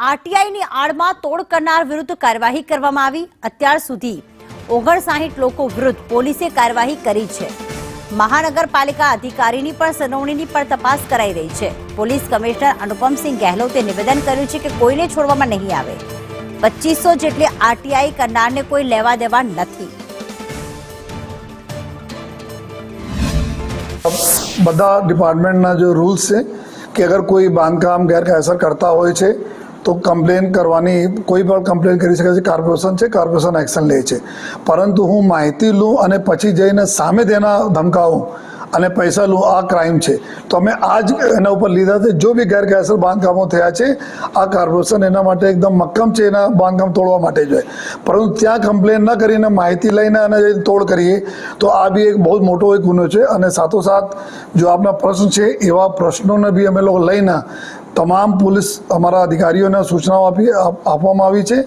આરટીઆઈની આડમાં તોડ કરનાર વિરુદ્ધ કાર્યવાહી કરવામાં આવી। અત્યાર સુધી 59 લોકો વિરુદ્ધ પોલીસે કાર્યવાહી કરી છે। મહાનગરપાલિકા અધિકારીની પણ સંડોવણીની પણ તપાસ કરાઈ રહી છે। પોલીસ કમિશનર અનુપમસિંહ ગહેલોતે નિવેદન કર્યું છે કે કોઈને છોડવામાં નહીં આવે। 2500 જેટલી આરટીઆઈ કરનારને કોઈ લેવા દેવા નથી। બધા ડિપાર્ટમેન્ટના जो રૂલ્સ છે કે અગર કોઈ બાંધકામ ગેરકાયદેસર કરતા હોય છે તો કમ્પ્લેન કરવાની, કોઈ પણ કમ્પ્લેન કરી શકે છે। કોર્પોરેશન છે, કોર્પોરેશન એક્શન લે છે, પરંતુ હું માહિતી લઉં અને પછી જઈને સામે તેના ધમકાવું અને પૈસા લઉં, આ ક્રાઇમ છે। તો અમે આજ એના ઉપર લીધા છે। જો બી ગેરકાયદેસર બાંધકામો થયા છે, આ કોર્પોરેશન એના માટે એકદમ મક્કમ છે, એના બાંધકામ તોડવા માટે જોઈએ। પરંતુ ત્યાં કમ્પ્લેન ન કરીને માહિતી લઈને અને તોડ કરીએ તો આ બી એક બહુ મોટો એક ગુનો છે। અને સાથોસાથ જો આપના પ્રશ્ન છે, એવા પ્રશ્નોને બી અમે લોકો લઈને તમામ પોલીસ અમારા અધિકારીઓને સૂચનાઓ આપવામાં આવી છે।